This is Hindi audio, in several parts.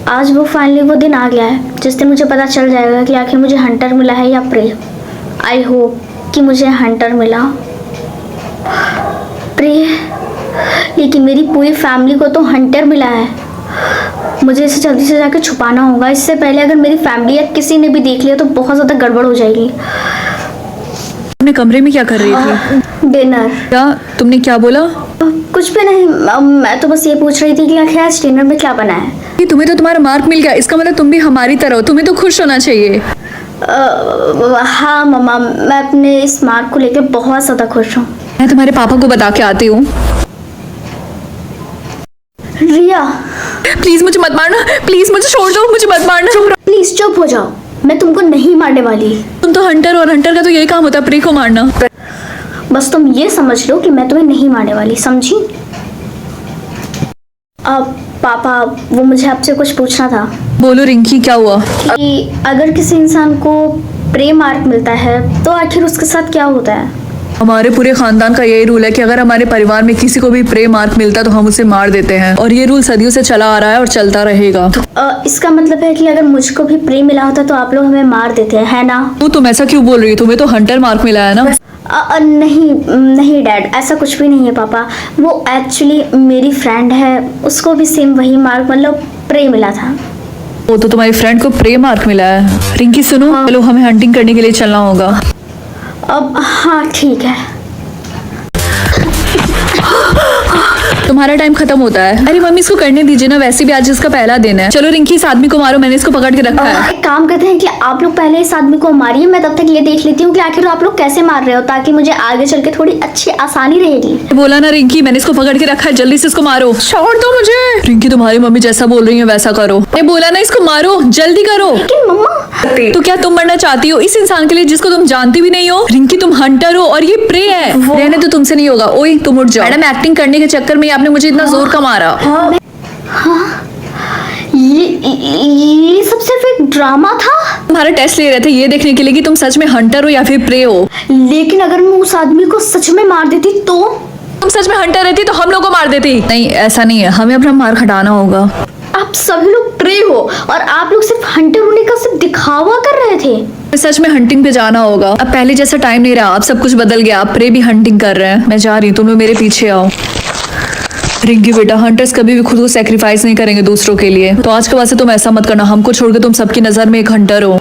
आज वो फाइनली वो दिन आ गया है जिस दिन मुझे पता चल जाएगा कि आखिर मुझे हंटर मिला है या प्रे। आई होप कि मुझे हंटर मिला। प्रे, लेकिन मेरी पूरी फैमिली को तो हंटर मिला है। मुझे इसे जल्दी से जाकर छुपाना होगा, इससे पहले अगर मेरी फैमिली या किसी ने भी देख लिया तो बहुत ज़्यादा गड़बड़ हो जाएगी। अपने कमरे में क्या कर रही थी? डिनर। क्या तुमने क्या बोला? कुछ भी नहीं, मैं तो बस ये पूछ रही थी कि आखिर आज डिनर में क्या बना है। कि तुम्हें तो तुम्हारा मार्क मिल गया, इसका मतलब तुम भी हमारी तरह हो, तुम्हें तो खुश होना चाहिए। हाँ मम्मा, मैं अपने इस मार्क को लेकर बहुत ज़्यादा खुश हूँ। मैं तुम्हारे पापा को बता के आती हूँ। रिया प्लीज मुझे मत मारना, प्लीज मुझे छोड़ दो, मुझे मत मारना। प्लीज चुप हो जाओ, मैं तुमको नहीं मारने वाली। तुम तो हंटर, और हंटर का तो यही काम होता है प्रे को मारना। बस तुम ये समझ लो कि मैं तुम्हें नहीं मारने वाली, समझी? अब पापा, वो मुझे आपसे कुछ पूछना था। बोलो रिंकी, क्या हुआ? कि अगर किसी इंसान को प्रे मार्क मिलता है तो आखिर उसके साथ क्या होता है? हमारे पूरे खानदान का यही रूल है कि अगर हमारे परिवार में किसी को भी प्रे मार्क मिलता है तो हम उसे मार देते हैं, और ये रूल सदियों से चला आ रहा है और चलता रहेगा। इसका मतलब है कि अगर मुझको भी प्रे मिला होता तो आप लोग हमें मार देते हैं, है ना? तो तुम ऐसा क्यों बोल रही हो? तुम्हें तो हंटर मार्क मिला है ना? नहीं नहीं डैड, ऐसा कुछ भी नहीं है पापा। वो एक्चुअली मेरी फ्रेंड है, उसको भी सेम वही मार्क मतलब प्रे मिला था। वो तो तुम्हारी फ्रेंड को प्रे मार्क मिला है। रिंकी सुनो, चलो हमें हंटिंग करने के लिए चलना होगा। अब हाँ ठीक है। तुम्हारा टाइम खत्म होता है। अरे मम्मी इसको करने दीजिए ना, वैसे भी आज इसका पहला दिन है। चलो रिंकी, इस आदमी को मारो, मैंने इसको पकड़ के रखा है। एक काम करते हैं कि आप लोग पहले इस आदमी को मारिए, मैं तब तक ये देख लेती हूँ कि आखिर आप लोग कैसे मार रहे हो, ताकि मुझे आगे चल के थोड़ी अच्छी आसानी रहेगी। बोला ना रिंकी, मैंने इसको पकड़ के रखा है, जल्दी से इसको मारो। छोड़ दो मुझे। रिंकी तुम्हारी मम्मी जैसा बोल रही है वैसा करो। ये बोला ना इसको मारो, जल्दी करो। लेकिन मम्मा, तो क्या तुम मरना चाहती हो इस इंसान के लिए जिसको तुम जानती भी नहीं हो? रिंकी तुम हंटर हो और ये प्रे है। रहने तो तुमसे नहीं होगा। ओए तुम उठ जाओ। मैडम एक्टिंग करने के चक्कर में आपने मुझे इतना जोर का मारा। ये सब सिर्फ एक ड्रामा था। तुम्हारा टेस्ट ले रहे थे ये देखने के लिए कि तुम सच में हंटर हो या फिर प्रे हो। लेकिन अगर मैं उस आदमी को सच में मार देती तो? तुम सच में हंटर रहती तो हम लोग को मार देती। नहीं ऐसा नहीं है, हमें अपना मार्क हटाना होगा। आप सभी लोग प्रे हो और आप लोग सिर्फ हंटर होने का सिर्फ दिखावा कर रहे थे। सच में हंटिंग पे जाना होगा। अब पहले जैसा टाइम नहीं रहा, अब सब कुछ बदल गया। अब प्रे भी हंटिंग कर रहे हैं। मैं जा रही हूँ, तुम लोग मेरे पीछे आओ। रिंकी बेटा, हंटर्स कभी भी खुद को सैक्रिफाइस नहीं करेंगे दूसरों के लिए, तो आज के बाद से तुम ऐसा मत करना। हमको छोड़ के तुम सबकी नजर में एक हंटर हो।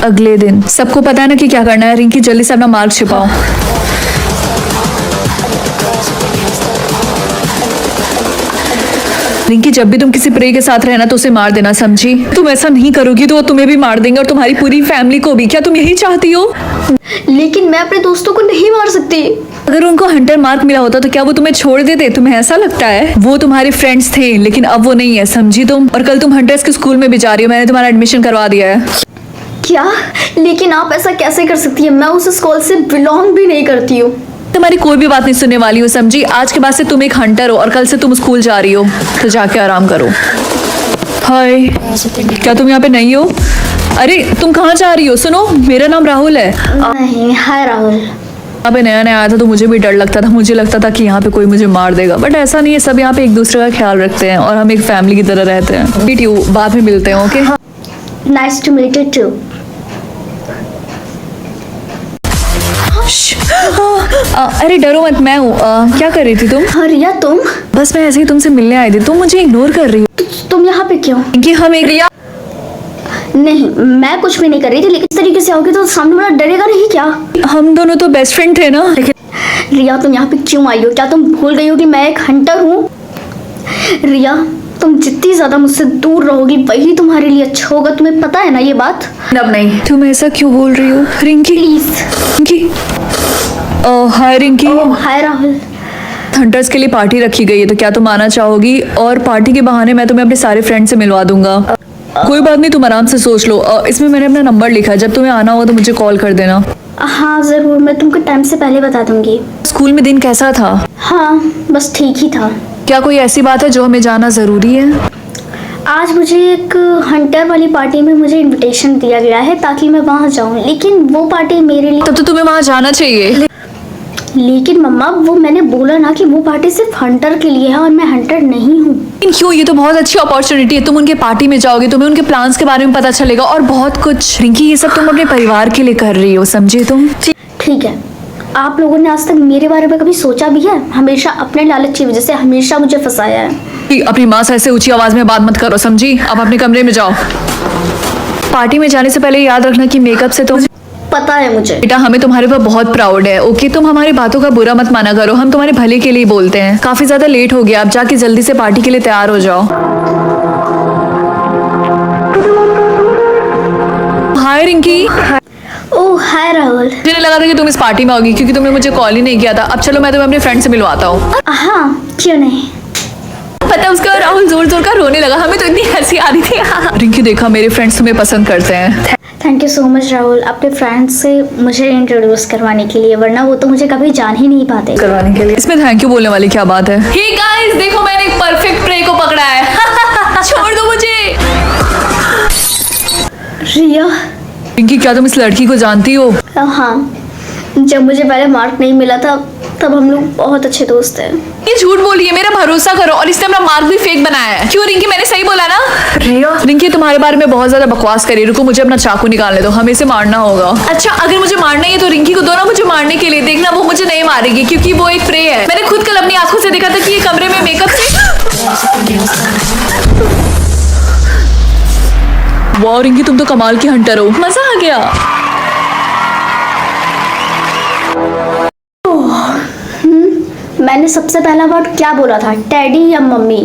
अगले दिन सबको पता है ना कि क्या करना है। रिंकी जल्दी से अपना मार्क छिपाओ। रिंकी जब भी तुम किसी प्रे के साथ रहना तो उसे मार देना, समझी? तुम ऐसा नहीं करोगी तो वो तुम्हें भी मार देंगे और तुम्हारी पूरी फैमिली को भी। क्या तुम यही चाहती हो? लेकिन मैं अपने दोस्तों को नहीं मार सकती। अगर उनको हंटर मार्क मिला होता तो क्या वो तुम्हें छोड़ देते? तुम्हें ऐसा लगता है? वो तुम्हारे फ्रेंड्स थे लेकिन अब वो नहीं है, समझी तुम? और कल तुम हंटर्स के स्कूल में भी जा रही हो, मैंने तुम्हारा एडमिशन करवा दिया है। क्या? लेकिन आप ऐसा कैसे कर सकती है? मैं उस स्कूल से बिलोंग भी नहीं करती हूँ। तुम्हारी कोई भी बात नहीं सुनने वाली हूँ, समझी? आज के बाद से तुम एक हंटर हो और कल से तुम स्कूल जा रही हो, तो जाके आराम करो। हाय, क्या तुम यहाँ पे नहीं हो? अरे तुम कहाँ जा रही हो? सुनो, मेरा नाम राहुल है। नहीं, हाय राहुल। यहाँ पे नया नया आया था तो मुझे भी डर लगता था। मुझे लगता था कि यहाँ पे कोई मुझे मार देगा, बट ऐसा नहीं है। सब यहाँ पे एक दूसरे का ख्याल रखते हैं और हम एक फैमिली की तरह रहते हैं। मीट यू, बाद में मिलते हैं। Okay, nice to meet you too. अरे डरो मत, मैं हूँ। क्या कर रही थी तुम? हाँ रिया, तुम? बस मैं ऐसे ही तुमसे मिलने आई थी, तुम मुझे इग्नोर कर रही हो। तुम यहाँ पे क्यों? कि हम एक रिया। नहीं, मैं कुछ भी नहीं कर रही थी, लेकिन इस तरीके से आओगे तो सामने वाला डरेगा नहीं क्या? हम दोनों तो बेस्ट फ्रेंड थे ना। रिया, तुम यहाँ पे क्यों आई हो? क्या तुम भूल गई हो कि मैं एक हंटर हूँ? रिया, तुम जितनी ज्यादा मुझसे दूर रहोगी वही तुम्हारे लिए अच्छा होगा, तुम्हें पता है ना ये बात? अब नहीं। तुम ऐसा क्यों बोल रही हो Rinki? Please. Rinki, hi Rinki. Hi Rahul. Hunters के लिए पार्टी रखी गई है, तो क्या तुम आना चाहोगी? और पार्टी के बहाने मैं तुम्हें अपने सारे फ्रेंड से मिलवा दूंगा। कोई बात नहीं, तुम आराम से सोच लो। इसमें मैंने अपना नंबर लिखा है, जब तुम्हें आना होगा तो मुझे कॉल कर देना। हाँ जरूर, मैं तुमको टाइम से पहले बता दूंगी। स्कूल में दिन कैसा था? हाँ बस ठीक ही था। क्या कोई ऐसी बात है जो हमें जाना जरूरी है? आज मुझे एक हंटर वाली पार्टी में मुझे इनविटेशन दिया गया है ताकि मैं वहाँ जाऊँ, लेकिन वो पार्टी मेरे लिए। तब तो तुम्हें वहाँ जाना चाहिए। लेकिन मम्मा वो मैंने बोला ना कि वो पार्टी सिर्फ हंटर के लिए है और मैं हंटर नहीं हूँ। लेकिन क्यों, ये तो बहुत अच्छी अपॉर्चुनिटी है। तुम उनके पार्टी में जाओगे, तुम्हें उनके प्लान्स के बारे में पता चलेगा और बहुत कुछ। रिंकी, ये सब तुम अपने परिवार के लिए कर रही हो, समझे तुम? ठीक है, आप लोगों ने आज तक मेरे बारे में कभी सोचा भी है? हमेशा अपने लालच की वजह से हमेशा मुझे फंसाया है। अपनी माँ से ऐसे ऊंची आवाज में बात मत करो, समझी? अब अपने कमरे में जाओ। पार्टी में जाने से पहले याद रखना कि मेकअप से तो पता है मुझे। बेटा, हमें तुम्हारे ऊपर बहुत प्राउड है। ओके, तुम हमारी बातों का बुरा मत माना करो, हम तुम्हारे भले के लिए ही बोलते हैं। काफी ज्यादा लेट हो गया, अब जाके जल्दी से पार्टी के लिए तैयार हो जाओ। हाय रिंकी। ओह हाय राहुल। मुझे लगा था कि तुम इस पार्टी में होगी क्योंकि तुमने मुझे कॉल ही नहीं किया था। अब चलो मैं तुम्हें अपने फ्रेंड से मिलवाता हूँ। हाँ क्यों नहीं। पता है उसका राहुल जोर जोर का रोने लगा, हमें तो इतनी हंसी आ रही थी। रिंकी, देखा मेरे फ्रेंड्स तुम्हें पसंद करते हैं। Thank you so much Rahul, अपने फ्रेंड्स से मुझे इंट्रोड्यूस करवाने के लिए, वरना वो तो मुझे कभी जान ही नहीं पाते। करवाने के लिए इसमें थैंक यू बोलने वाली क्या बात है? हे गाइस, देखो मैंने एक परफेक्ट प्रे को पकड़ा है। छोड़ दो मुझे। रिया। रिंकी, क्या तुम इस लड़की को जानती हो? हाँ, जब मुझे पहले मार्क नहीं मिला था तब हम लोग बहुत अच्छे दोस्त हैं। ये झूठ बोली है, मेरा भरोसा करो। और इसने अपना मार्क भी फेक बनाया है। क्यों रिंकी, मैंने सही बोला ना? रिया, रिंकी तुम्हारे बारे में बहुत ज्यादा बकवास करी। रुको, मुझे अपना चाकू निकालने दो, हमें इसे मारना होगा। अच्छा, अगर मुझे मारना ही है तो रिंकी को दो ना मुझे मारने के लिए। देखना वो मुझे नहीं मारेगी क्योंकि वो एक प्रे है। मैंने खुद कल अपनी आंखों से देखा था कि ये कमरे में मेकअप से। वाह रिंकी, तुम तो कमाल की हंटर हो, मजा आ गया। मैंने सबसे पहला वर्ड क्या बोला था, टैडी या मम्मी?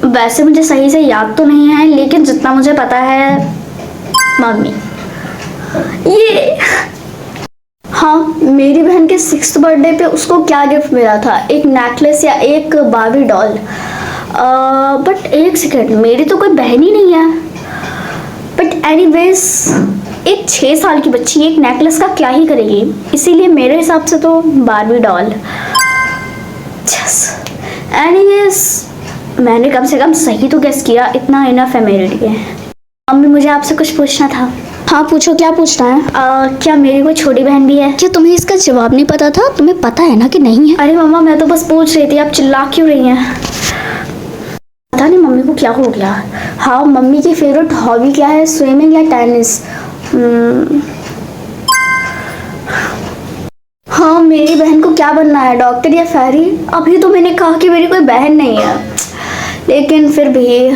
वैसे मुझे सही से याद तो नहीं है, लेकिन जितना मुझे पता है मम्मी। ये हाँ, मेरी बहन के 6th बर्थडे पे उसको क्या गिफ्ट मिला था? एक नेकलेस या एक बार्बी डॉल? बट एक सेकेंड, मेरी तो कोई बहन ही नहीं है। बट एनीवेज, एक 6 साल की बच्ची एक नेकलेस का क्या ही करेगी, इसीलिए मेरे हिसाब से तो बार्बी डॉल। एनीवेज, मैंने कम से कम सही तो गेस किया, इतना इनफ है मेरे लिए। मम्मी, मुझे आपसे कुछ पूछना था। हाँ पूछो, क्या पूछना है? क्या मेरी कोई छोटी बहन भी है? क्या तुम्हें इसका जवाब नहीं पता था? तुम्हें पता है ना कि नहीं है? अरे मम्मा, मैं तो बस पूछ रही थी, आप चिल्ला क्यों रही हैं? पता नहीं मम्मी को क्या हो गया। हाँ, मम्मी की फेवरेट हॉबी क्या है, स्विमिंग या टेनिस? हाँ, मेरी बहन को क्या बनना है, डॉक्टर या फेरी? अभी तो मैंने कहा कि मेरी कोई बहन नहीं है, लेकिन फिर भी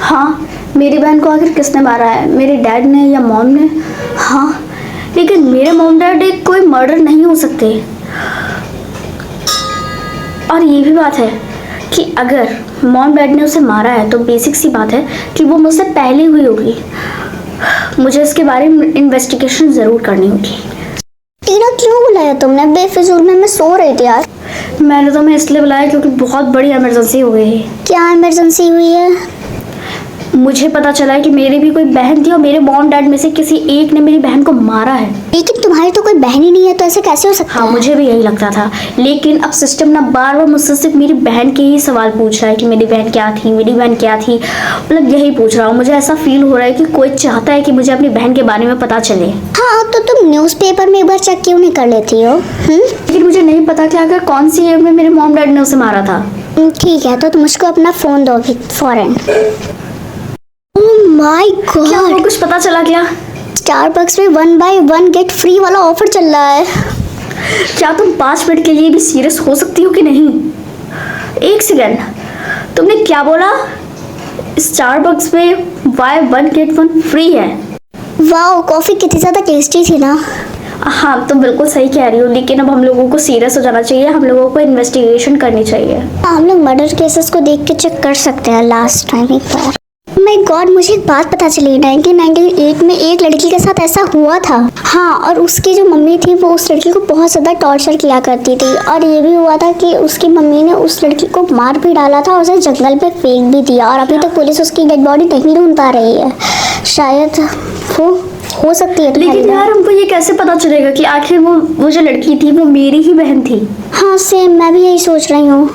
हाँ, मेरी बहन को आखिर किसने मारा है, मेरे डैड ने या मॉम ने? हाँ, लेकिन मेरे मॉम डैड एक कोई मर्डर नहीं हो सकते। और ये भी बात है कि अगर मॉम डैड ने उसे मारा है तो बेसिक सी बात है कि वो मुझसे पहले हुई होगी। मुझे इसके बारे में इन्वेस्टिगेशन ज़रूर करनी होगी। टीना, क्यों बुलाया तुमने? बेफिजूल में मैं सो रही थी यार। मैंने तुम्हें इसलिए बुलाया क्योंकि बहुत बड़ी इमरजेंसी हो गई है। क्या इमरजेंसी हुई है? मुझे पता चला है कि मेरी भी कोई बहन थी और मेरे मॉम डैड में से किसी एक ने मेरी बहन को मारा है। लेकिन तुम्हारी तो कोई बहन ही नहीं है, तो ऐसे कैसे हो सकता हाँ, है? मुझे भी यही लगता था, लेकिन अब सिस्टम ना बार बार मुझसे सिर्फ मेरी बहन के ही सवाल पूछ रहा है कि मेरी बहन क्या थी, मेरी बहन क्या थी, मतलब यही पूछ रहा हूँ। मुझे ऐसा फील हो रहा है कि कोई चाहता है कि मुझे अपनी बहन के बारे में पता चले। हाँ, तो तुम न्यूज़पेपर में एक बार चेक क्यों नहीं कर लेती हो? लेकिन मुझे नहीं पता कि आखिर कौन सी ईयर में मेरे मॉम डैड ने उसे मारा था। ठीक है, तो तुम मुझको अपना फ़ोन दो अभी फौरन। ओह माय क्या गॉड, आपको कुछ पता चला क्या? स्टारबक्स में 1 बाय 1 गेट फ्री वाला ऑफर चल रहा है। क्या तुम 5 मिनट के लिए भी सीरियस हो सकती हो कि नहीं? एक सेकेंड, तुमने क्या बोला? स्टारबक्स में बाय 1 गेट 1 फ्री है? वाह, कॉफ़ी कितनी ज़्यादा टेस्टी थी ना। हाँ, तुम बिल्कुल सही कह रही हो, लेकिन अब हम लोगों को सीरियस हो जाना चाहिए, हम लोगों को इन्वेस्टिगेशन करनी चाहिए। हम लोग मर्डर केसेस को देख के चेक कर सकते हैं लास्ट टाइम एक बार। माय गॉड, मुझे एक बात पता चली, 1998 में एक लड़की के साथ ऐसा हुआ था। हाँ, और उसकी जो मम्मी थी वो उस लड़की को बहुत ज़्यादा टॉर्चर किया करती थी, और ये भी हुआ था कि उसकी मम्मी ने उस लड़की को मार भी डाला था और उसे जंगल पे फेंक भी दिया, और अभी तक पुलिस उसकी डेड बॉडी नहीं ढूंढ पा रही है। शायद वो हो सकती है। लेकिन यार, हमको ये कैसे पता चलेगा कि आखिर वो जो लड़की थी वो मेरी ही बहन थी? हाँ, सेम मैं भी यही सोच रही हूँ।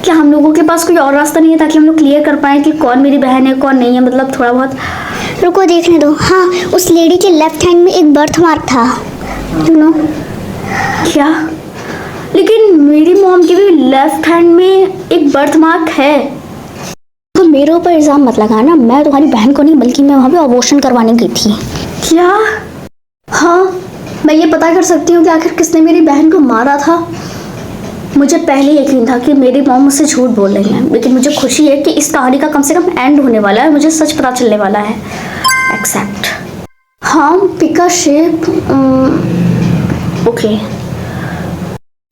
क्या हम लोगों के पास कोई और रास्ता नहीं है ताकि हम लोग क्लियर कर पाए कि कौन मेरी बहन है कौन नहीं है, मतलब थोड़ा बहुत। रुको देखने दो। हाँ, उस लेडी के लेफ्ट हैंड में एक बर्थ मार्क था, यू नो। क्या? लेकिन मेरी मॉम के भी लेफ्ट हैंड में एक बर्थ मार्क है। तो मेरे ऊपर इल्ज़ाम मत लगाना, मैं तुम्हारी बहन को नहीं बल्कि मैं वहाँ पे अबॉर्शन करवाने गई थी। क्या? हाँ, मैं ये पता कर सकती हूँ कि आखिर किसने मेरी बहन को मारा था। मुझे पहले यकीन था कि मेरी मॉम मुझसे झूठ बोल रही है, लेकिन मुझे खुशी है कि इस कहानी का कम से कम एंड होने वाला है, मुझे सच पता चलने वाला है। एक्सेप्ट हाँ, पिका शेप, ओके।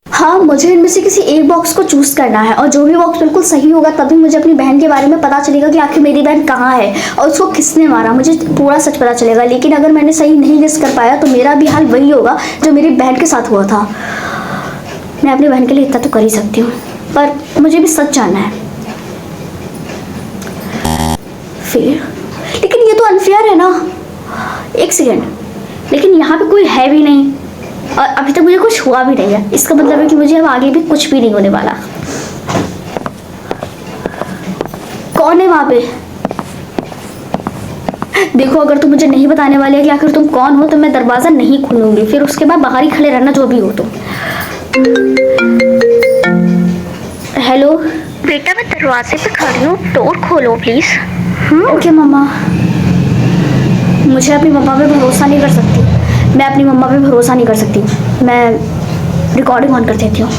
हाँ, मुझे इनमें से किसी एक बॉक्स को चूज करना है और जो भी बॉक्स बिल्कुल सही होगा तभी मुझे अपनी बहन के बारे में पता चलेगा कि आखिर मेरी बहन कहाँ है और उसको किसने मारा। मुझे पूरा सच पता चलेगा। लेकिन अगर मैंने सही नहीं गेस कर पाया तो मेरा भी हाल वही होगा जो मेरी बहन के साथ हुआ था। मैं अपनी बहन के लिए इतना तो कर ही सकती हूँ, पर मुझे भी सच जानना है। फिर लेकिन ये तो अनफेयर है ना। एक सेकेंड, लेकिन यहाँ पे कोई है भी नहीं और अभी तक मुझे कुछ हुआ भी नहीं है। इसका मतलब है कि मुझे अब आगे भी कुछ भी नहीं होने वाला। कौन है वहां पे? देखो, अगर तुम मुझे नहीं बताने वाले कि आखिर तुम कौन हो तो मैं दरवाजा नहीं खोलूंगी, फिर उसके बाद बाहर ही खड़े रहना जो भी हो तुम। हेलो बेटा, मैं दरवाजे पे खड़ी हूँ, डोर खोलो प्लीज। ओके मम्मा। मुझे अपनी मम्मा पे भरोसा नहीं कर सकती। मैं अपनी मम्मा पे भरोसा नहीं कर सकती। मैं रिकॉर्डिंग ऑन कर देती हूँ।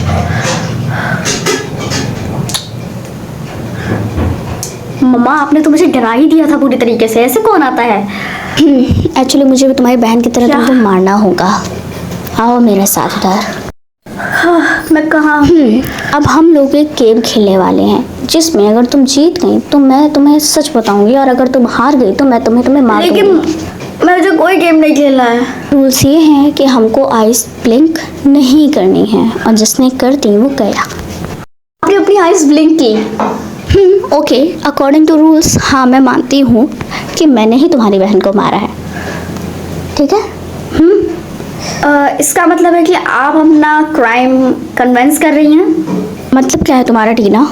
मम्मा, आपने तो मुझे डरा ही दिया था पूरी तरीके से। ऐसे कौन आता है? एक्चुअली मुझे भी तुम्हारी बहन की तरह क्या? तुमको मारना होगा। आओ मेरे साथ उधर। हाँ, मैं कहाँ? अब हम लोग एक गेम खेलने वाले हैं जिसमें अगर तुम जीत गई तो मैं तुम्हें सच बताऊंगी और अगर तुम हार गई तो मैं तुम्हें मार लेकिन दूंगी। मुझे कोई गेम नहीं खेलना है। रूल्स ये हैं कि हमको आइस ब्लिंक नहीं करनी है और जिसने कर दी वो गया। आपने अपनी आइज ब्लिंक की। ओके, अकॉर्डिंग टू रूल्स हाँ, मैं मानती हूँ कि मैंने ही तुम्हारी बहन को मारा है। ठीक है? इसका मतलब है कि आप अपना क्राइम कन्विंस कर रही हैं। मतलब क्या है तुम्हारा टीना?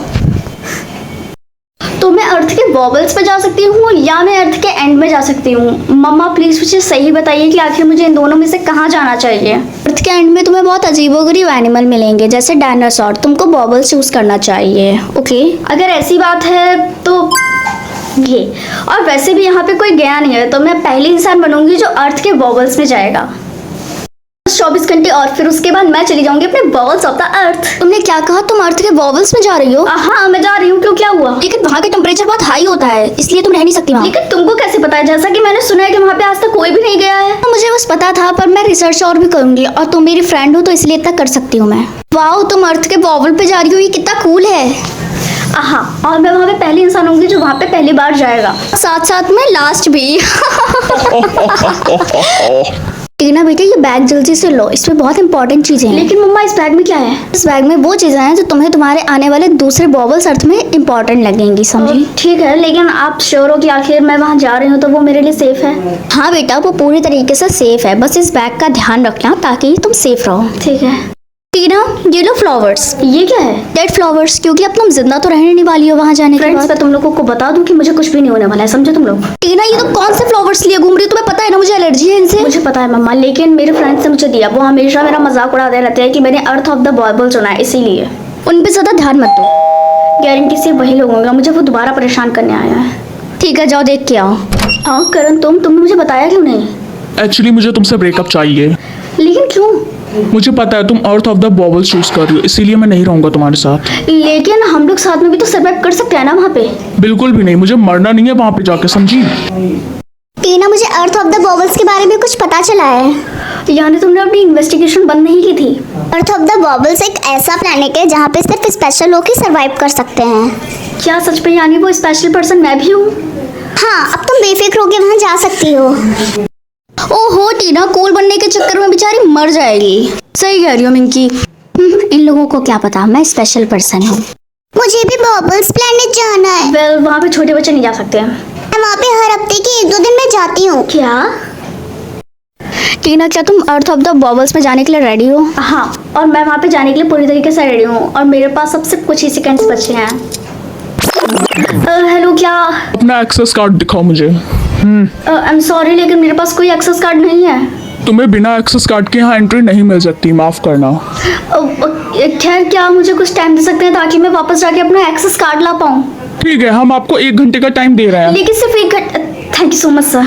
तो मैं अर्थ के बॉबल्स पे जा सकती हूँ या मैं अर्थ के एंड में जा सकती हूँ? मम्मा प्लीज मुझे सही बताइए कि आखिर मुझे इन दोनों में से कहाँ जाना चाहिए। अर्थ के एंड में तुम्हें बहुत अजीबोगरीब एनिमल मिलेंगे जैसे डायनासोर। तुमको बॉबल चूज करना चाहिए। ओके, अगर ऐसी बात है तो ये, और वैसे भी यहाँ पे कोई गया नहीं है तो मैं पहली इंसान बनूंगी जो अर्थ के बॉबल्स में जाएगा। 24 घंटे और फिर उसके बाद मैं चली जाऊंगी अपने बॉबल्स ऑफ द अर्थ। तुमने क्या कहा? तुम अर्थ के बॉबल्स में जा रही हो? हाँ, मैं जा रही हूँ। क्यों, क्या हुआ? लेकिन वहाँ का टेम्परेचर बहुत हाई होता है इसलिए तुम रह नहीं सकती वहाँ। लेकिन तुमको कैसे पता है? जैसा कि मैंने सुना है कि वहाँ पे आज तक कोई भी नहीं गया है। मुझे बस पता था, पर मैं रिसर्च और भी करूंगी और तुम मेरी फ्रेंड हो तो इसलिए इतना कर सकती हूँ मैं। वाओ, तुम अर्थ के बॉबल पे जा रही हो, ये कितना कूल है। हाँ, और मैं वहाँ पे पहली इंसान होंगी जो वहाँ पे पहली बार जाएगा। साथ साथ में लास्ट भी। टीना बेटा, ये बैग जल्दी से लो, इसमें बहुत इंपॉर्टेंट चीजें हैं। लेकिन मम्मा, इस बैग में क्या है? इस बैग में वो चीजें हैं जो तुम्हें तुम्हारे आने वाले दूसरे बॉबल्स अर्थ में इंपॉर्टेंट लगेंगी, समझी? ठीक है, लेकिन आप श्योर हो कि आखिर मैं वहाँ जा रही हूँ तो वो मेरे लिए सेफ है? हाँ बेटा, वो पूरी तरीके से सेफ है। बस इस बैग का ध्यान रखना ताकि तुम सेफ रहो। ठीक है। टीना, ये लो फ्लावर्स। ये क्या है? डेड फ्लावर्स, क्योंकि अब तुम जिंदा तो रहने नहीं वाली हो वहाँ जाने के फ्रेंड्स, बाद। मैं तुम लोगों को बता दूं कि मुझे कुछ भी नहीं होने वाला है, समझे तुम लोग? टीना, ये तो कौन से फ्लावर्स लिए घूम रही हो? तुम्हें पता है ना मुझे एलर्जी है इनसे। मुझे पता है मम्मा, लेकिन मेरे फ्रेंड्स ने मुझे दिया। वो हमेशा मेरा मजाक उड़ाते रहते हैं कि मैंने अर्थ ऑफ द बॉबल चुना है, इसीलिए। उन पे ज्यादा ध्यान मत दो। गारंटी से वही लोग होंगे, मुझे वो दोबारा परेशान करने आया है। ठीक है, जाओ देख के आओ। हाँ करण, तुमने मुझे बताया क्यों नहीं? एक्चुअली मुझे तुमसे ब्रेकअप चाहिए। लेकिन क्यों? मुझे पता है तुम अर्थ ऑफ द बॉबल चूज कर रही हो, इसीलिए मैं नहीं रहूंगा तुम्हारे साथ। लेकिन हम लोग साथ में भी तो सर्वाइव कर सकते हैं ना वहाँ पे। बिल्कुल भी नहीं, मुझे मरना नहीं है वहां पे जाके, समझी? टीना, मुझे अर्थ ऑफ द बॉबल्स के बारे में कुछ पता चला है। यानी तुमने अपनी इन्वेस्टिगेशन बंद नहीं की थी? अर्थ ऑफ द बॉबल्स एक ऐसा प्लैनेट है जहाँ पे सिर्फ स्पेशल लोग ही सर्वाइव कर सकते हैं। क्या सच में? यानी वो स्पेशल पर्सन मैं भी हूँ? हाँ, अब तुम बेफिक्र होकर वहाँ जा सकती हो। ओहो टीना, कूल बनने के चक्कर में बेचारी मर जाएगी। सही कह रही हो मिंकी। इन लोगों को क्या पता मैं स्पेशल पर्सन हूँ। मुझे भी बॉबल्स प्लैनेट जाना है। वेल, वहाँ पे छोटे बच्चे नहीं जा सकते हैं। मैं वहाँ पे हर हफ्ते के 1-2 दिन में जाती हूँ। क्या? टीना, क्या तुम अर्थ ऑफ द बॉबल्स में जाने के लिए रेडी हो? हाँ, और मैं वहाँ पे जाने के लिए पूरी तरीके से रेडी हूँ और मेरे पास अब सिर्फ कुछ ही सेकंड्स बचे हैं। हेलो, क्या अपना एक्सेस कार्ड दिखाओ मुझे। आई एम सॉरी, लेकिन मेरे पास कोई एक्सेस कार्ड नहीं है। तुम्हें बिना एक्सेस कार्ड के यहाँ एंट्री नहीं मिल सकती, माफ करना। खैर, क्या मुझे कुछ टाइम दे सकते हैं ताकि मैं वापस जाके अपना एक्सेस कार्ड ला पाऊँ? ठीक है, हम आपको 1 घंटे का टाइम दे रहे हैं। लेकिन सिर्फ 1 घंटा। Thank you so much sir.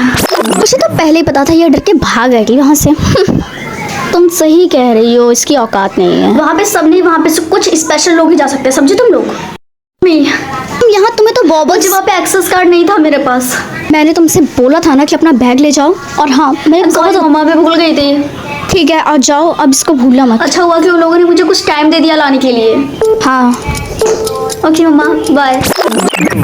मुझे तो पहले ही पता था ये डर के भाग गई वहाँ से। तुम सही कह रही हो, इसकी औकात नहीं है। वहाँ पे सब नहीं, वहाँ पे सिर्फ कुछ स्पेशल लोग ही जा सकते हैं, समझे तुम लोग? यहाँ तुम्हें तो बॉबल्स, वहाँ पे एक्सेस कार्ड नहीं था मेरे पास। मैंने तुमसे बोला था ना कि अपना बैग ले जाओ। और हाँ, मैं सॉरी मम्मा, पे भूल गई थी। ठीक है, और जाओ, अब इसको भूलना मत। अच्छा हुआ कि उन लोगों ने मुझे कुछ टाइम दे दिया लाने के लिए। हाँ, ओके मम्मा, बाय।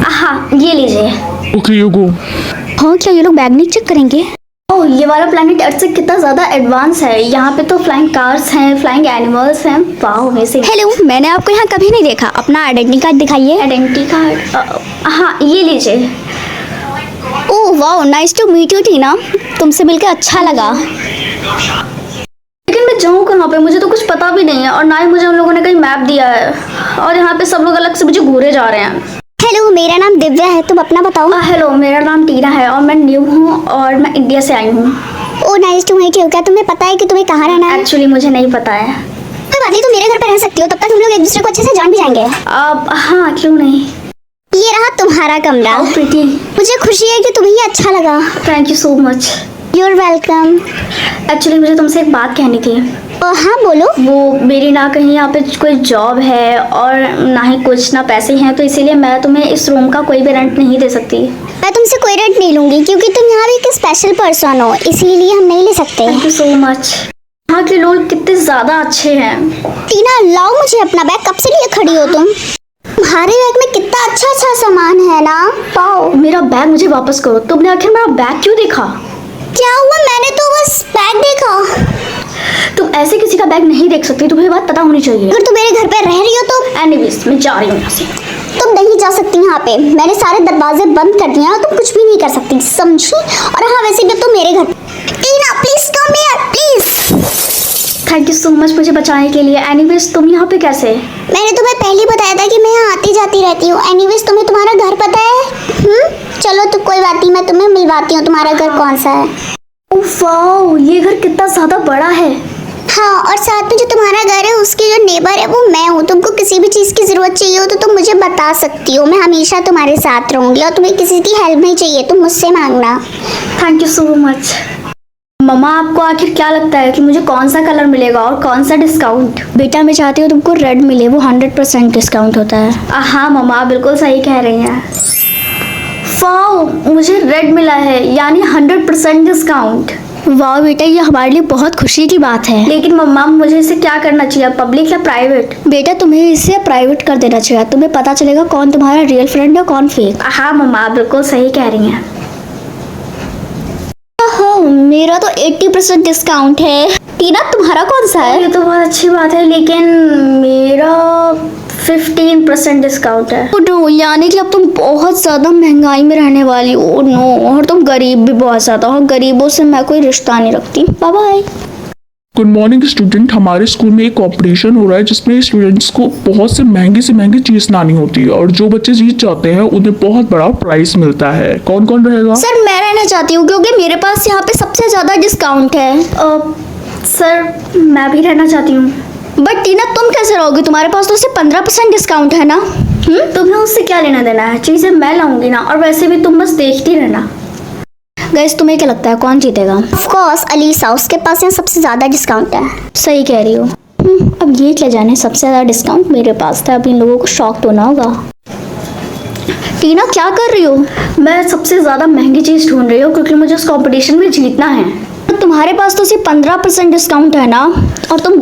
हाँ, ये लीजिए। Okay you go. हाँ, क्या ये लोग बैग नहीं चेक करेंगे? ओह, ये वाला प्लेनेट अर्थ से कितना ज़्यादा एडवांस है। यहाँ पे तो फ्लाइंग कार्स हैं, फ्लाइंग एनिमल्स हैं। Wow, amazing. हेलो, मैंने आपको यहाँ कभी नहीं देखा। अपना आइडेंटिटी कार्ड दिखाइए। Identity card? हाँ, ये लीजिए। Oh wow, nice to meet you Tina. तुमसे मिलकर अच्छा लगा। लेकिन मैं जाऊँ कहाँ पे? मुझे तो कुछ पता भी नहीं है और ना ही मुझे उन लोगों ने कहीं मैप दिया है। और यहाँ पे सब लोग अलग से मुझे घूरे जा रहे हैं। हेलो, मेरा नाम दिव्या है, तुम अपना बताओ। हेलो, मेरा नाम टीना है और मैं न्यू हूँ और मैं इंडिया से आई हूँ। Oh nice to meet you. क्या तुम्हें पता है कि तुम्हें कहाँ रहना है? एक्चुअली मुझे नहीं पता है। कोई बात नहीं, तुम मेरे घर पे रह सकती हो, तब तक हम लोग एक दूसरे को अच्छे से जान भी जाएंगे। अब हाँ, क्यों नहीं। ये रहा तुम्हारा कमरा। How pretty. मुझे खुशी है कि तुम्हें ये अच्छा लगा। Thank you so much. You are welcome. Actually मुझे तुमसे एक बात कहनी थी। हाँ बोलो। वो मेरी ना कहीं यहाँ पे कोई जॉब है और ना ही कुछ ना पैसे हैं, तो इसीलिए मैं तुम्हें इस रूम का कोई भी रेंट नहीं दे सकती। मैं तुमसे कोई रेंट नहीं लूंगी क्योंकि तुम यहाँ भी एक स्पेशल पर्सन हो, इसीलिए हम नहीं ले सकते। Thank you so much. यहाँ के लोग कितने ज़्यादा अच्छे हैं। टीना, लाओ मुझे अपना बैग। कब से लिए खड़ी हो तुम? तुम्हारे बैग में कितना अच्छा अच्छा सामान है ना। पाओ, मेरा बैग मुझे वापस करो। तुमने आखिर मेरा बैग क्यों देखा? क्या हुआ? मैंने तो बस बैग देखा। तुम ऐसे किसी का बैग नहीं देख सकती, तुम्हें बात पता होनी चाहिए। अगर तुम मेरे घर पे रह रही हो तो एनीवेज, मैं जा रही हूँ यहाँ से। तुम नहीं जा सकती यहाँ पे। मैंने सारे दरवाजे बंद कर दिए हैं और तुम कुछ भी नहीं कर सकती, समझी? और हाँ, वैसे भी तुम मेरे घर। Tina please come here please. Thank you so much मुझे बचाने के लिए। एनीवेज, तुम यहाँ पे कैसे? मैंने तुम्हें पहले ही बताया था कि मैं यहाँ आती जाती रहती हूँ। एनीवेज, तुम्हें तुम्हारा घर पता है? चलो तो कोई बात नहीं, मैं तुम्हें मिलवाती हूँ तुम्हारा घर कौन सा है। वाओ, ये घर कितना ज़्यादा बड़ा है। हाँ, और साथ में जो तुम्हारा घर है उसके जो नेबर है वो मैं हूँ। तुमको किसी भी चीज़ की ज़रूरत चाहिए हो तो तुम मुझे बता सकती हो। मैं हमेशा तुम्हारे साथ रहूँगी और तुम्हें किसी की हेल्प नहीं चाहिए तुम मुझसे मांगना। Thank you so much. मम्मा, आपको आखिर क्या लगता है कि मुझे कौन सा कलर मिलेगा और कौन सा डिस्काउंट? बेटा, मैं चाहती हूँ तुमको रेड मिले, वो 100% डिस्काउंट होता है। हाँ मम्मा, आप बिल्कुल सही कह रही हैं। वाओ, मुझे रेड मिला है, यानी 100% डिस्काउंट। वाह बेटा, ये हमारे लिए बहुत खुशी की बात है। लेकिन मम्मा, मुझे इसे क्या करना चाहिए, पब्लिक या प्राइवेट? बेटा, तुम्हें इसे प्राइवेट कर देना चाहिए। तुम्हें पता चलेगा कौन तुम्हारा रियल फ्रेंड है कौन फेक। हाँ मम्मा, आप बिल्कुल सही कह रही हैं। मेरा तो 80% डिस्काउंट है। टीना, तुम्हारा कौन सा है? ये तो बहुत अच्छी बात है, लेकिन मेरा 15% डिस्काउंट है। नो, यानी कि अब तुम बहुत ज़्यादा महंगाई में रहने वाली हो। नो, और तुम गरीब भी बहुत ज़्यादा हो। गरीबों से मैं कोई रिश्ता नहीं रखती। Bye bye. Good morning student. हमारे स्कूल में एक कॉम्पिटिशन हो रहा है जिसमें स्टूडेंट्स को बहुत से महंगी चीज लानी होती है और जो बच्चे जीत जाते हैं उन्हें बहुत बड़ा प्राइस मिलता है। कौन कौन रहेगा? सर, मैं रहना चाहती हूँ क्योंकि मेरे पास यहाँ पे सबसे ज़्यादा डिस्काउंट है। सर, मैं भी रहना चाहती हूँ। बट टीना, तुम कैसे रहोगी? तुम्हारे पास तो सिर्फ 15% डिस्काउंट है ना। तुम्हें उससे क्या लेना देना है? चीज़ें मैं लाऊंगी ना, और वैसे भी तुम बस देखती रहना। गाइस, तुम्हें क्या लगता है कौन जीतेगा? ऑफ कोर्स अलीसा, उसके पास यहाँ सबसे ज़्यादा डिस्काउंट है। सही कह रही हो। अब ये क्या जाने, सबसे ज़्यादा डिस्काउंट मेरे पास था। अब इन लोगों को शॉक होना होगा। टीना, क्या कर रही हो? मैं सबसे ज़्यादा महंगी चीज़ ढूंढ रही हूँ क्योंकि मुझे उस कंपटीशन में जीतना है। तुम्हारे पास तो सिर्फ 15% डिस्काउंट है ना। और तुम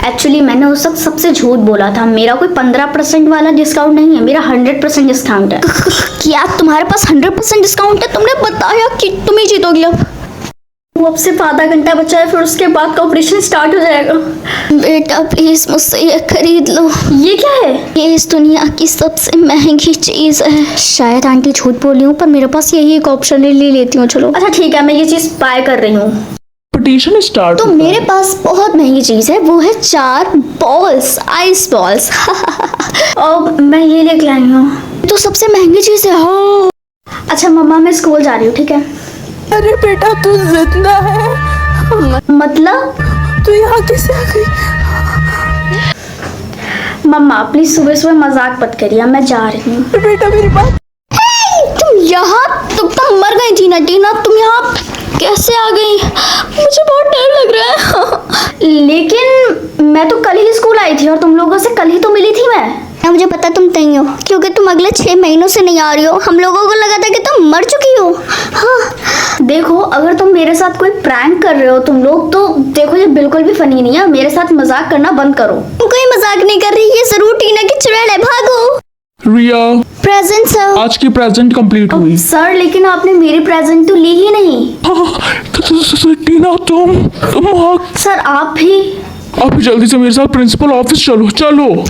एक्चुअली मैंने उस वक्त सबसे झूठ बोला था। मेरा कोई 15% वाला डिस्काउंट नहीं है, मेरा 100% डिस्काउंट है। क्या तुम्हारे पास 100% डिस्काउंट है? तुमने बताया कि तुम ही जीतोगी। वो अब सिर्फ आधा घंटा बचा है, फिर उसके बाद कंपटीशन स्टार्ट हो जाएगा। बेटा प्लीज मुझसे ये खरीद लो। ये क्या है? ये इस दुनिया की सबसे महंगी चीज है। शायद आंटी झूठ बोल रही हूँ, पर मेरे पास यही एक ऑप्शन है, ले लेती हूँ। चलो अच्छा ठीक है, मैं ये चीज़ बाय कर रही हूँ। कंपटीशन स्टार्ट तो मेरे पास बहुत महंगी चीज है, वो है 4 बॉल्स, आइस बॉल्स। और मैं ये लेके आई हूँ, तो सबसे महंगी चीज है। हो अच्छा मम्मा, मैं स्कूल जा रही हूँ, ठीक है? अरे बेटा तू जिंदा है? मतलब तू यहाँ कैसे आ गई? मम्मा प्लीज सुबह सुबह मजाक मत करिए, मैं जा रही हूँ। बेटा मेरी बात। तुम यहाँ, तुम तो मर गई थी ना टीना, तुम यहाँ कैसे आ गई? मुझे बहुत डर लग रहा है। लेकिन मैं तो कल ही स्कूल आई थी और तुम लोगों से कल ही तो मिली थी मैं। मुझे पता तुम नहीं हो, क्योंकि तुम अगले 6 महीनों से नहीं आ रही हो। हम लोगों को लगा था कि तुम मर चुकी हो। हाँ देखो, अगर तुम मेरे साथ कोई प्रैंक कर रहे हो तुम लोग, तो देखो ये बिल्कुल भी फनी नहीं है। मेरे साथ मजाक करना बंद करो। तुम कोई मजाक नहीं कर रही, ये जरूर टीना की चुड़ैल है। भागो। रिया, प्रेजेंट सर। आज की प्रेजेंट कंप्लीट हुई। सर लेकिन आपने मेरी प्रेजेंट तो ली ही नहीं। टीना तुम सर आप भी। आप जल्दी से मेरे साथ प्रिंसिपल ऑफिस चलो चलो।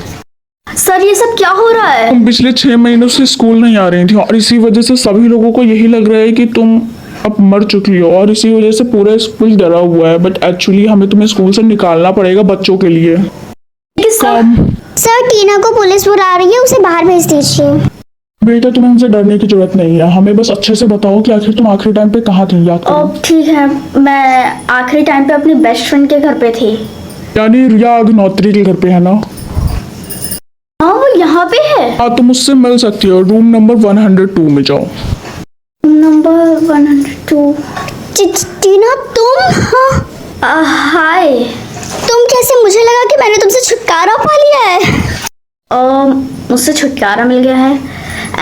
सर ये सब क्या हो रहा है? तुम पिछले 6 महीनों से स्कूल नहीं आ रही थी और इसी वजह से सभी लोगों को यही लग रहा है कि तुम अब मर चुकी हो, और इसी वजह से पूरा स्कूल डरा हुआ है। बट एक्चुअली हमें तुम्हें स्कूल से निकालना पड़ेगा बच्चों के लिए। सर टीना को पुलिस बुला रही है, उसे बाहर भेज दीजिए। बेटा तुम्हें हमसे डरने की जरूरत नहीं है, हमें बस अच्छे से बताओ कि आखिर तुम आखिरी टाइम पे कहाँ थी, याद करो। ठीक है, मैं आखिरी टाइम पे अपनी बेस्ट फ्रेंड के घर पे थी। यानी रिया अग्नोत्री के घर पे है ना? हाँ वो यहाँ पे है। हाँ तुम उससे मिल सकती हो, रूम नंबर 102 में जाओ। नंबर 102। टीना तुम? हाँ हाय। तुम कैसे? मुझे लगा कि मैंने तुमसे छुटकारा पा लिया है। मुझसे छुटकारा मिल गया है।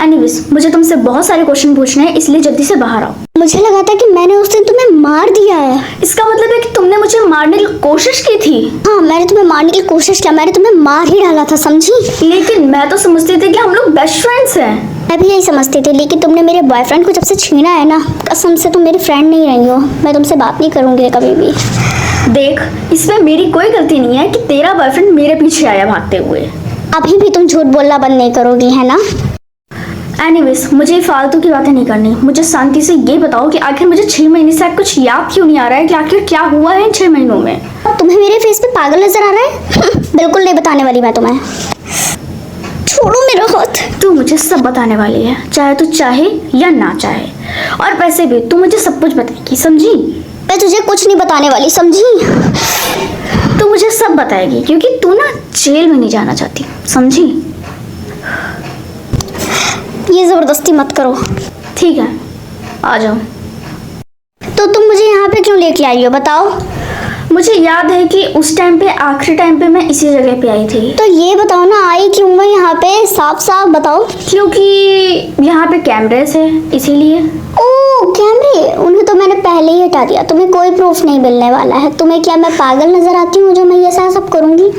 एनीवेज मुझे तुमसे बहुत सारे क्वेश्चन पूछने हैं, इसलिए जल्दी से बाहर आओ। मुझे लगा था कि मैंने उस दिन तुम्हें मार दिया है। इसका मतलब है कि तुमने मुझे मारने की कोशिश की थी? हाँ मैंने तुम्हें मारने की कोशिश किया, मैंने तुम्हें मार ही डाला था, समझी? लेकिन मैं तो समझती थी कि हम लोग बेस्ट फ्रेंड्स हैं। मैं भी यही समझती थी, लेकिन तुमने मेरे बॉयफ्रेंड को जब से छीना है ना, कसम से तुम मेरी फ्रेंड नहीं रही हो। मैं तुमसे बात नहीं करूंगी कभी भी। देख, इसमें मेरी कोई गलती नहीं है कि तेरा बॉयफ्रेंड मेरे पीछे आया भागते हुए। अभी भी तुम झूठ बोलना बंद नहीं करोगी, है ना? एनीवेज मुझे फालतू की बातें नहीं करनी। मुझे शांति से ये बताओ कि आखिर मुझे 6 महीने से कुछ याद क्यों नहीं आ रहा है कि आखिर क्या हुआ है इन 6 महीनों में? तुम्हें मेरे फेस पे पागल नजर आ रहा है? बिल्कुल नहीं बताने वाली मैं तुम्हें। छोड़ो मेरा हाथ। तू मुझे सब बताने वाली है, चाहे तू चाहे या ना चाहे। और वैसे भी तू मुझे सब कुछ बताएगी, समझी? मैं तुझे कुछ नहीं बताने वाली, समझी? तू मुझे सब बताएगी क्योंकि तू ना जेल में नहीं जाना चाहती, समझी? ये जबरदस्ती मत करो। ठीक है, आ जाओ। तो तुम मुझे यहाँ पे क्यों लेके आई हो, बताओ? मुझे याद है कि उस टाइम पे, आखिरी टाइम पे मैं इसी जगह पे आई थी। तो ये बताओ ना, आई क्यों मैं यहाँ पे, साफ साफ बताओ। क्योंकि यहाँ पे कैमरेस है, इसीलिए। ओह कैमरे, उन्हें तो मैंने पहले ही हटा दिया। तुम्हें कोई प्रूफ नहीं मिलने वाला है। तुम्हें क्या मैं पागल नजर आती हूँ जो मैं ये सब करूँगी?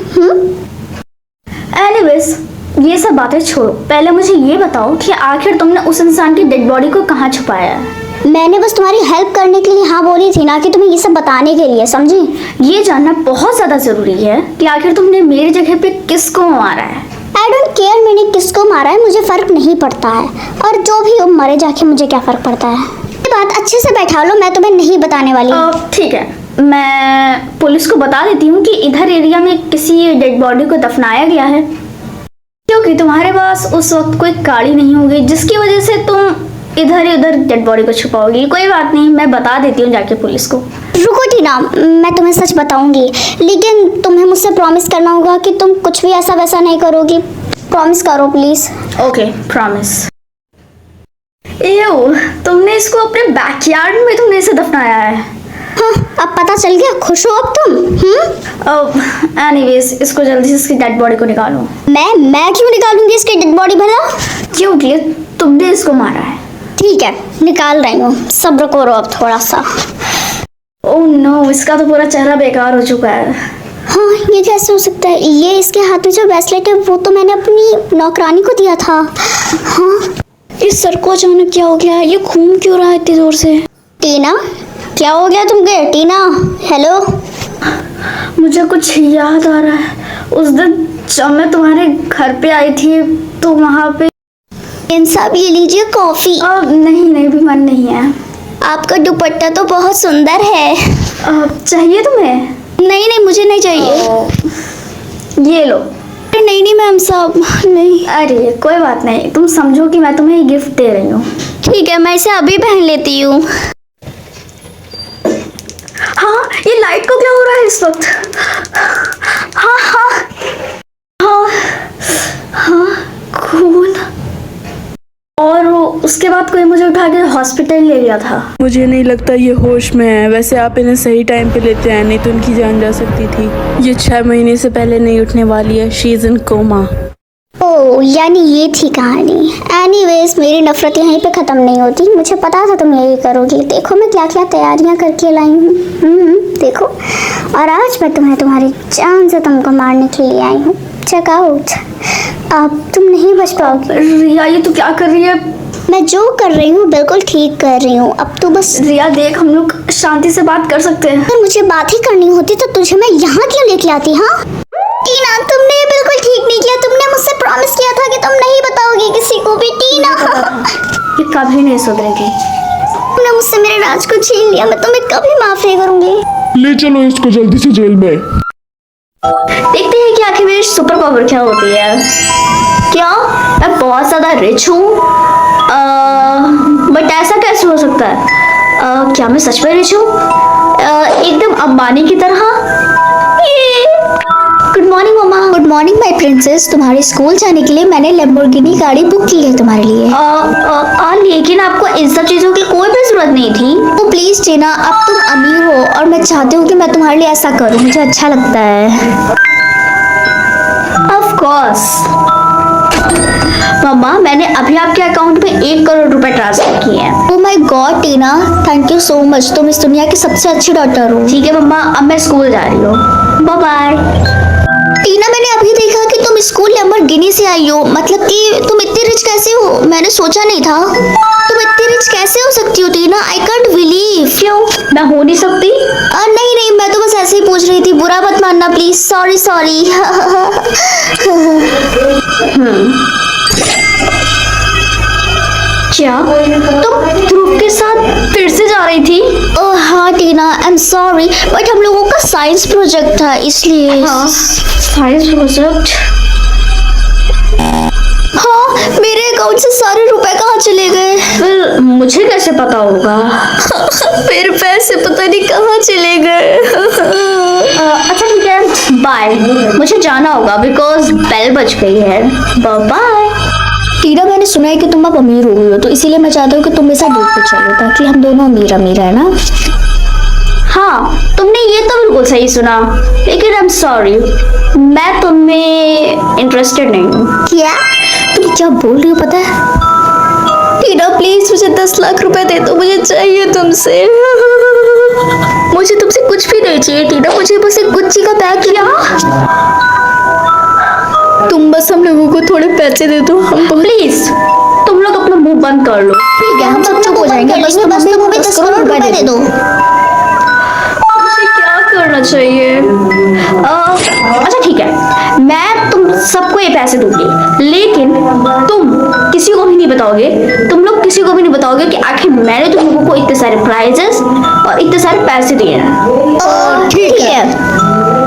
एनीवेज ये सब बातें छोड़ो, पहले मुझे ये बताओ कि आखिर तुमने उस इंसान की डेड बॉडी को कहाँ छुपाया है? मैंने बस तुम्हारी हेल्प करने के लिए हाँ बोली थी, ना कि तुम्हें ये सब बताने के लिए, समझी? ये जानना बहुत ज्यादा जरूरी है कि आखिर तुमने मेरी जगह पे किसको मारा है। आई डोंट केयर मैंने किसको मारा है, मुझे फर्क नहीं पड़ता है। और जो भी हो मरे जाके मुझे क्या फर्क पड़ता है। ये बात अच्छे से बैठा लो, मैं तुम्हें नहीं बताने वाली। ठीक है, मैं पुलिस को बता देती हूँ कि इधर एरिया में किसी डेड बॉडी को दफनाया गया है, क्योंकि तुम्हारे पास उस वक्त कोई गाड़ी नहीं होगी जिसकी वजह से तुम इधर उधर डेड बॉडी को छुपाओगी। कोई बात नहीं, मैं बता देती हूँ जाके पुलिस को। रुको टीना, मैं तुम्हें सच बताऊंगी, लेकिन तुम्हें मुझसे प्रॉमिस करना होगा कि तुम कुछ भी ऐसा वैसा नहीं करोगी। प्रॉमिस करो प्लीज। Okay promise. तुमने इसको अपने बैकयार्ड में तुमने इसे दफनाया है? हाँ, अब पता चल गया, खुश हो अब तुम? एनीवेज इसको जल्दी से इसकी डेड बॉडी को निकालो। मैं क्यों निकालूंगी इसकी डेड बॉडी भला? क्योंकि तुमने इसको मारा है। ठीक है, निकाल रही हूँ, सब्र करो अब थोड़ा सा। ओह नो, इसका तो पूरा चेहरा बेकार हो चुका है। हाँ, ये कैसे हो सकता है? ये इसके हाथ में जो ब्रेसलेट है वो तो मैंने अपनी नौकरानी को दिया था। हाँ, इस सर को अचानक क्या हो गया? ये घूम क्यों रहा है इतनी जोर से? टीना क्या हो गया तुमके? टीना हेलो। मुझे कुछ याद आ रहा है। उस दिन जब मैं तुम्हारे घर पे आई थी तो वहाँ पे इंसाफ, ये लीजिए कॉफी। नहीं भी मन नहीं है। आपका दुपट्टा तो बहुत सुंदर है। चाहिए तुम्हें? नहीं नहीं, मुझे नहीं चाहिए। ये लो। अरे नहीं नहीं मैम साहब, नहीं। अरे कोई बात नहीं, तुम समझो कि मैं तुम्हें ये गिफ्ट दे रही हूँ। ठीक है, मैं इसे अभी पहन लेती हूँ। हाँ, ये लाइट को क्या हो रहा है इस वक्त? हाँ हाँ हाँ हाँ, खून। और उसके बाद कोई मुझे उठा के हॉस्पिटल ले गया था। मुझे नहीं लगता ये होश में है। वैसे आप इन्हें सही टाइम पे लेते हैं, नहीं तो उनकी जान जा सकती थी। ये 6 महीने से पहले नहीं उठने वाली है। She is in coma. Oh, यानी ये थी कहानी। एनीवेज, मेरी नफरत यहीं पे ख़त्म नहीं होती। मुझे पता था तुम यही करोगी। देखो मैं क्या क्या तैयारियां करके लाई हूँ। देखो, और आज मैं तुम्हारी जान से तुमको मारने के लिए आई हूँ। Check out. अब तुम नहीं बच पाओगे। रिया, ये तू क्या कर रही है? मैं जो कर रही हूँ बिल्कुल ठीक कर रही हूँ। अब तो बस रिया देख, हम लोग शांति से बात कर सकते हैं। अगर मुझे बात ही करनी होती तो तुझे मैं यहाँ क्यों लेके आती? हाँ टीना, तुमने बिल्कुल ठीक नहीं किया। तुमने मुझसे प्रॉमिस किया था कि तुम नहीं बताओगी किसी को भी। टीना, ये कभी नहीं सुधरेगी। तुमने मुझसे मेरे राज को छीन लिया। मैं तुम्हें कभी माफ नहीं करूंगी। ले चलो इसको जल्दी से जेल में। देखते हैं कि आखिर मेरी सुपर पावर क्या होती है। क्या मैं बहुत ज्यादा रिच हूँ? बट ऐसा कैसे हो सकता है? क्या मैं सच में रिच हूँ? एकदम अंबानी की तरह। Good morning mamma. Good morning my princess. तुम्हारे स्कूल जाने के लिए मैंने लैम्बोर्गिनी गाड़ी बुक की है तुम्हारे लिए। लेकिन आपको इन सब चीजों की कोई भी जरूरत नहीं थी। तो प्लीज टीना, अब तुम अमीर हो और मैं चाहती हूँ कि मैं तुम्हारे लिए ऐसा करूँ। मुझे अच्छा लगता है। ऑफ कोर्स मम्मा, मैंने अभी आपके अकाउंट में 1 करोड़ रुपए ट्रांसफर किए हैं। Oh my God Tina, thank you so much. तुम इस दुनिया की सबसे अच्छी डॉटर हो। ठीक है मम्मा, अब मैं स्कूल जा रही हूँ। Bye bye. टीना, मैंने अभी देखा कि तुम स्कूल लैम्बोर्गिनी से आई हो। मतलब कि तुम इतनी रिच कैसे हो? मैंने सोचा नहीं था। तुम इतनी रिच कैसे हो सकती हो टीना? I can't believe. क्यों, मैं हो नहीं सकती? नहीं नहीं, मैं तो बस ऐसे ही पूछ रही थी। बुरा मत मानना प्लीज। Sorry sorry. क्या तुम ध्रुव के साथ फिर से जा रही थी? ओह हाँ टीना, आई एम सॉरी, बट हम लोगों का साइंस प्रोजेक्ट था इसलिए। हाँ, साइंस प्रोजेक्ट। हाँ, मेरे अकाउंट से सारे रुपए कहाँ चले गए? फिर मुझे कैसे पता होगा? मेरे पैसे पता नहीं कहाँ चले गए। अच्छा ठीक है, बाय। मुझे जाना होगा बिकॉज बेल बज गई है। बाय। टीना, मैंने सुना है कि तुम अब अमीर हो गई हो, तो इसीलिए मैं चाहती हूँ कि तुम मेरे साथ डेट पे चलो, ताकि हम दोनों अमीर अमीर है ना। हाँ, तुमने ये तो बिल्कुल सही सुना, लेकिन आई एम सॉरी, मैं तुममें इंटरेस्टेड नहीं हूँ। क्या? तुम क्या बोल रही हो पता है? टीना प्लीज मुझे 10 लाख रुपए दे दो। मुझे चाहिए तुमसे। मुझे तुमसे कुछ भी नहीं चाहिए टीना। मुझे बस एक गुच्ची का बैग। क्या? तुम बस हम लोगों को थोड़े पैसे दे दो। हम प्लीज तुम लोग अपना मुंह बंद कर लो। ठीक है, हम सब चुप हो जाएंगे। बस तुम हमें 10 करोड़ रुपए दे दो। मुझे क्या करना चाहिए? अच्छा ठीक है, मैं तुम सबको ये पैसे दूंगी, लेकिन तुम किसी को भी नहीं बताओगे। तुम लोग किसी को भी नहीं बताओगे कि आखिर मैंने तुम लोगों को इतने सारे प्राइजेस और इतने सारे पैसे दिए हैं। ठीक है,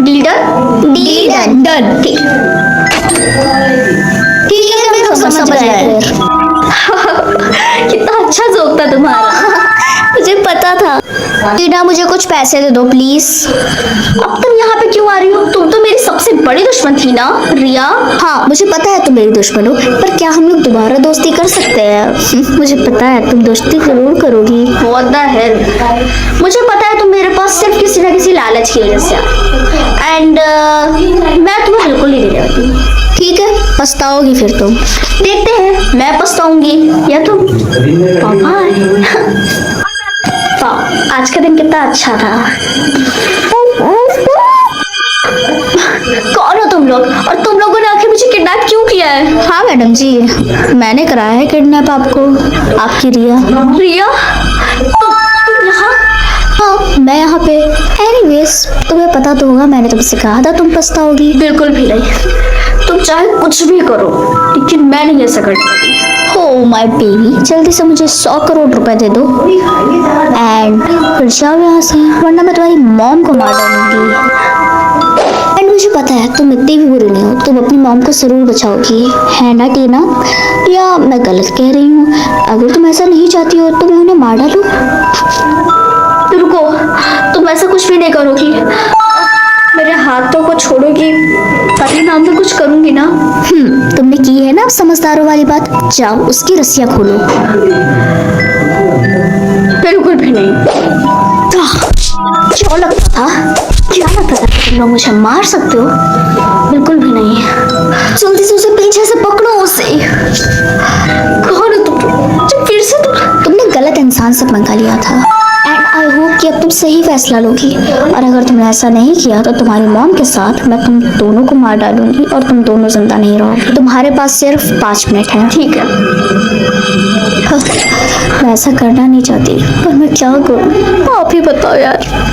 deal done? Deal done. Done. ठीक है, मैं तो समझ गया। कितना अच्छा जोक था तुम्हारा। मुझे पता था। टीना, मुझे कुछ पैसे दे दो प्लीज। अब तुम यहाँ पे क्यों आ रही हो? तुम तो मेरी सबसे बड़ी दुश्मन थी ना रिया। हाँ, मुझे पता है तुम मेरी दुश्मन हो, पर क्या हम लोग दोबारा दोस्ती कर सकते हैं? मुझे पता है तुम दोस्ती जरूर करोगी। What the hell? मुझे पता है तुम मेरे पास सिर्फ किसी न किसी लालच की वजह से एंड मैं तुम्हें बिल्कुल नहीं देने वाली। ठीक है, पछताओगी फिर तुम। देखते हैं, मैं पछताऊंगी या तुम। बाय। वाह, आज का दिन कितना अच्छा था। कौन हो तुम लोग, और तुम लोगों ने आखिर मुझे किडनैप क्यों किया है? हाँ मैडम जी, मैंने कराया है किडनैप आपको, आपकी रिया। रिया, तुम यहाँ? हाँ, मैं यहाँ पे। एनीवेज, तुम्हें पता तो होगा, मैंने तुमसे कहा था तुम पछताओगी। बिल्कुल भी नहीं। तुम चाहे कुछ भी करो, लेकिन मैं नहीं ऐसा करने वाली। ओ माय बेबी, जल्दी से मुझे 100 करोड़ रुपए दे दो एंड फिर जाओ यहाँ से, वरना मैं तुम्हारी मॉम को मार डालूंगी। एंड मुझे पता है तुम इतनी भी बुरी नहीं हो, तुम अपनी मॉम को जरूर बचाओगी, है ना टीना? या मैं गलत कह रही हूँ? अगर तुम ऐसा नहीं चाहती हो तो मैं उन्हें मार डालूं? रुको, तुम ऐसा कुछ भी नहीं करोगी। मेरे हाथों को छोड़ोगी तभी नाम में कुछ करूंगी ना। तुमने की है ना अब समझदारों वाली बात, जाओ उसकी रस्सियां खोलो। बिल्कुल भी नहीं। क्या लगता था तुम लोग मुझे मार सकते हो? बिल्कुल भी नहीं। जल्दी से उसे पीछे से पकड़ो उसे। कौन हो तुम? जब फिर से तुमने गलत इंसान से पंगा लिया था एंड आई होप कि अब तुम सही फैसला लोगी, और अगर तुमने ऐसा नहीं किया तो तुम्हारी मॉम के साथ मैं तुम दोनों को मार डालूंगी और तुम दोनों जिंदा नहीं रहोगे। तुम्हारे पास सिर्फ 5 मिनट है। ठीक है। मैं ऐसा करना नहीं चाहती पर मैं क्या करूं? आप ही बताओ यार।